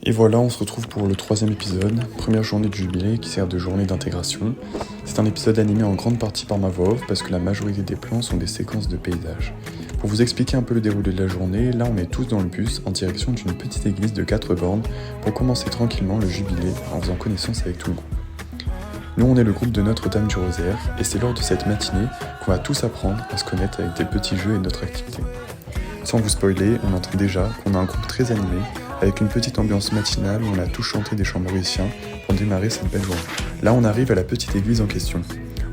Et voilà, on se retrouve pour le 3e épisode, première journée du jubilé qui sert de journée d'intégration. C'est un épisode animé en grande partie par ma voix off parce que la majorité des plans sont des séquences de paysages. Pour vous expliquer un peu le déroulé de la journée, là on est tous dans le bus en direction d'une petite église de 4 bornes pour commencer tranquillement le jubilé en faisant connaissance avec tout le groupe. Nous on est le groupe de Notre-Dame du Rosaire et c'est lors de cette matinée qu'on va tous apprendre à se connaître avec des petits jeux et notre activité. Sans vous spoiler, on entend déjà qu'on a un groupe très animé avec une petite ambiance matinale où on a tous chanté des chants mauriciens pour démarrer cette belle journée. Là on arrive à la petite église en question.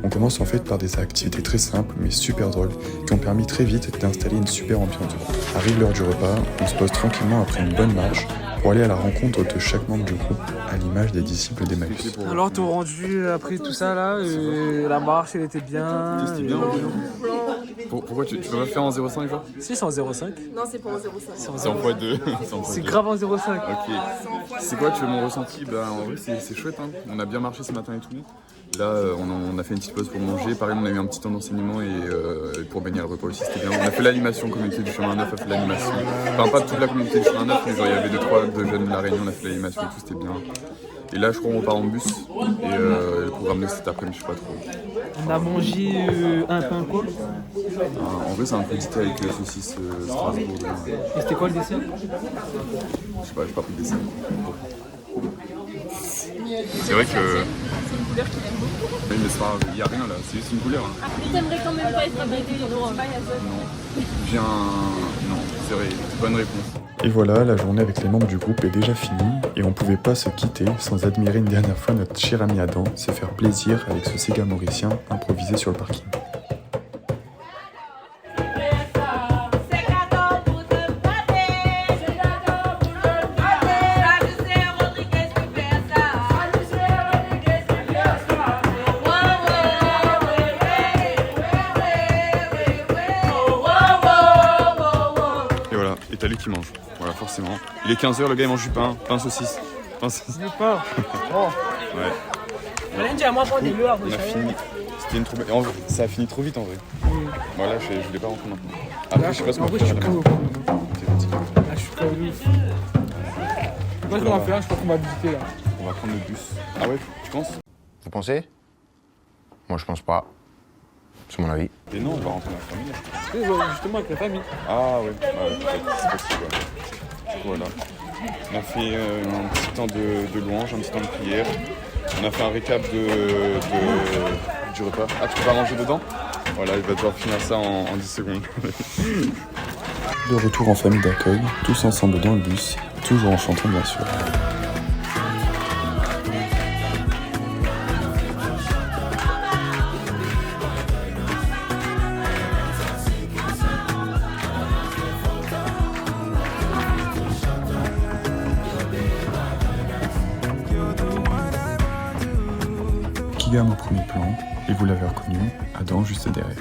On commence en fait par des activités très simples mais super drôles qui ont permis très vite d'installer une super ambiance. Arrive l'heure du repas, on se pose tranquillement après une bonne marche pour aller à la rencontre de chaque membre du groupe à l'image des disciples d'Emmaüs. Alors tout rendu après tout ça là, la marche elle était bien. C'était bien. Pourquoi tu peux pas faire en 0,5 genre? Si c'est en 0,5. Non, c'est pas en 0,5. C'est en x2. C'est grave en 0,5. Ok. C'est quoi mon ressenti? En vrai c'est chouette hein. On a bien marché ce matin et tout. Là on a fait une petite pause pour manger. Pareil on a eu un petit temps d'enseignement et pour baigner le repas aussi c'était bien. On a fait l'animation, communauté du chemin neuf a fait l'animation. Enfin pas toute la communauté du chemin neuf mais genre il y avait 2-3 de jeunes de la Réunion, on a fait l'animation et tout, c'était bien. Et là je crois qu'on repart en bus et le programme de cet après-midi je sais pas trop. On a mangé un pain quoi. En vrai c'est un petit thé avec saucisse Strasbourg. Et c'était quoi le dessert? Je sais pas, j'ai pas pris de dessert. C'est vrai que... C'est une couleur qu'il aime beaucoup. Oui mais c'est pas, il y a rien là, c'est juste une couleur. Hein. Mais t'aimerais quand même pas être abrité dans Non, non, c'est vrai, bonne réponse. Et voilà, la journée avec les membres du groupe est déjà finie et on pouvait pas se quitter sans admirer une dernière fois notre cher ami Adam se faire plaisir avec ce Sega mauricien improvisé sur le parking. Et voilà, et t'as lui qui mange, voilà forcément. Il est 15h, le gars il mange du pain, saucisse. Du pain. Oh. Ouais. On On a fini. C'était une trop belle... Ça a fini trop vite en vrai. Voilà, je voulais pas rentrer maintenant. Après, je sais pas ce qu'on va faire. Je suis pas ouf. Je sais pas ce qu'on va faire, je crois qu'on va visiter là. On va prendre le bus. Ah ouais, tu penses? Vous pensez? Moi, je pense pas. C'est mon avis. Et non, on va rentrer dans la famille. Oui, justement avec la famille. Ah ouais, peut-être, c'est possible. Ouais. Du coup, voilà. On a fait un petit temps de louange, un petit temps de prière. On a fait un récap du repas. Ah, tu peux pas manger dedans? Voilà, il va devoir finir ça en 10 secondes. De retour en famille d'accueil, tous ensemble dans le bus, toujours en chantant bien sûr. Kiga au premier plan, et vous l'avez reconnu, Adam juste derrière.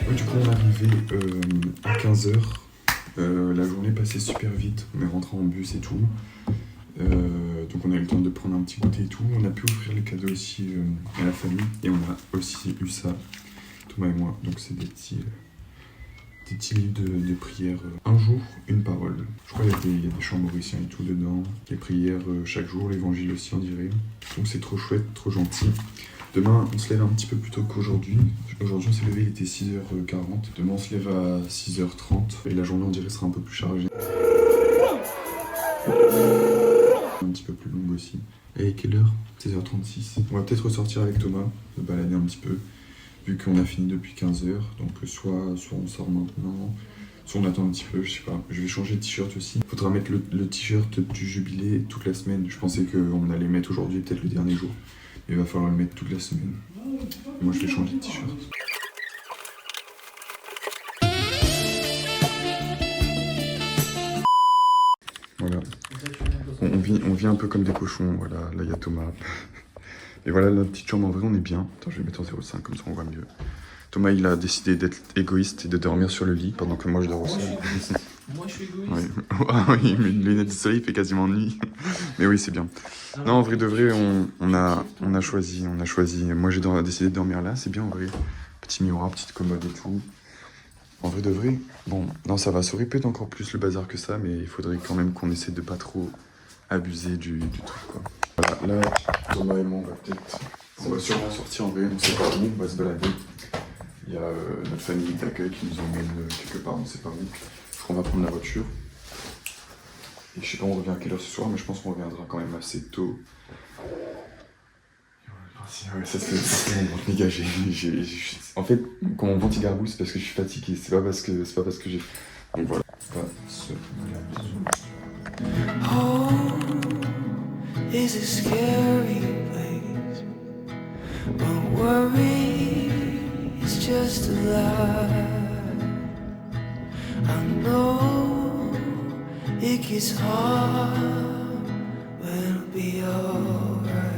Du coup on est arrivé à 15h, la journée passait super vite, on est rentré en bus et tout, donc on a eu le temps de prendre un petit goûter et tout, on a pu offrir les cadeaux aussi à la famille et on a aussi eu ça, Thomas et moi, donc c'est des petits livres de prières, un jour, une parole. Je crois qu'il y a des chants mauriciens et tout dedans, les prières chaque jour, l'évangile aussi on dirait, donc c'est trop chouette, trop gentil. Demain, on se lève un petit peu plus tôt qu'aujourd'hui. Aujourd'hui, on s'est levé, il était 6h40. Demain, on se lève à 6h30. Et la journée, on dirait, sera un peu plus chargée. Un petit peu plus longue aussi. Et quelle heure? 16h36. On va peut-être ressortir avec Thomas, se balader un petit peu, vu qu'on a fini depuis 15h. Donc, soit on sort maintenant, soit on attend un petit peu, je sais pas. Je vais changer de t-shirt aussi. Faudra mettre le t-shirt du jubilé toute la semaine. Je pensais qu'on allait mettre aujourd'hui, peut-être le dernier jour. Il va falloir le mettre toute la semaine. Et moi je vais changer de t-shirt. on vit un peu comme des cochons, voilà, là il y a Thomas. Et voilà la petite chambre, en vrai on est bien. Attends, je vais mettre en 0,5 comme ça on voit mieux. Thomas il a décidé d'être égoïste et de dormir sur le lit pendant que moi je dors au sol. Moi, je suis égoïste. Oui. Ah oui, mais une lunette de soleil il fait quasiment nuit. Mais oui, c'est bien. Non, en vrai de vrai, on a choisi. Moi j'ai décidé de dormir là, c'est bien en vrai. Petit miroir, petite commode et tout. En vrai de vrai, bon, non, ça va se répéter encore plus le bazar que ça, mais il faudrait quand même qu'on essaie de pas trop abuser du truc, quoi. Voilà, là, Thomas et moi, on va sûrement sortir en vrai, on sait pas où, on va se balader. Il y a notre famille d'accueil qui nous emmène quelque part, on sait pas où. Je crois qu'on va prendre la voiture. Et je sais pas, on revient à quelle heure ce soir, mais je pense qu'on reviendra quand même assez tôt. Ouais, ça se fait méga. En fait, quand on vente gargouille, c'est parce que je suis fatigué, c'est pas parce que j'ai. Donc voilà. Home is a scary place, but worry is just a lie. I know it gets hard, but it'll be alright.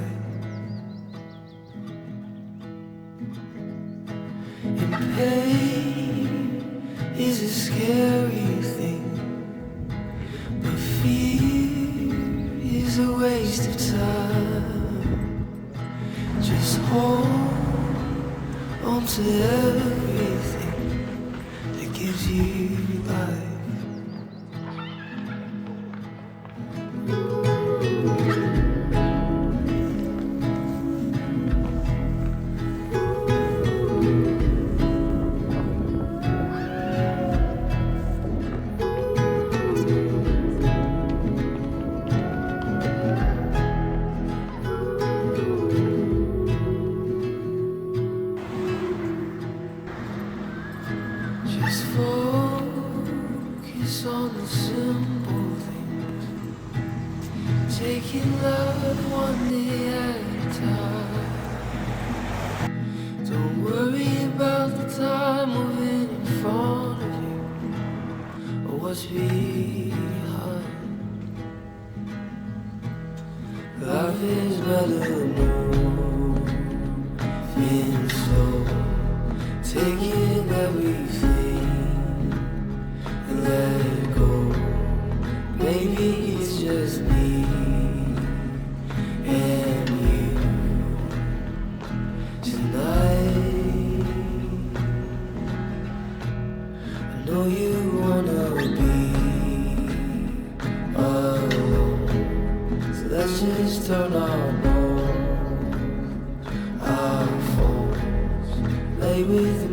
And pain is a scary thing, but fear is a waste of time. Just hold on to everything that gives you life. Just focus on the simple things, taking love one day at a time. Don't worry about the time moving in front of you or what's behind. Life is better moving slow, taking everything and let it go. Maybe it's just me and you tonight. I know you wanna be alone, so let's just turn our phones, lay with me.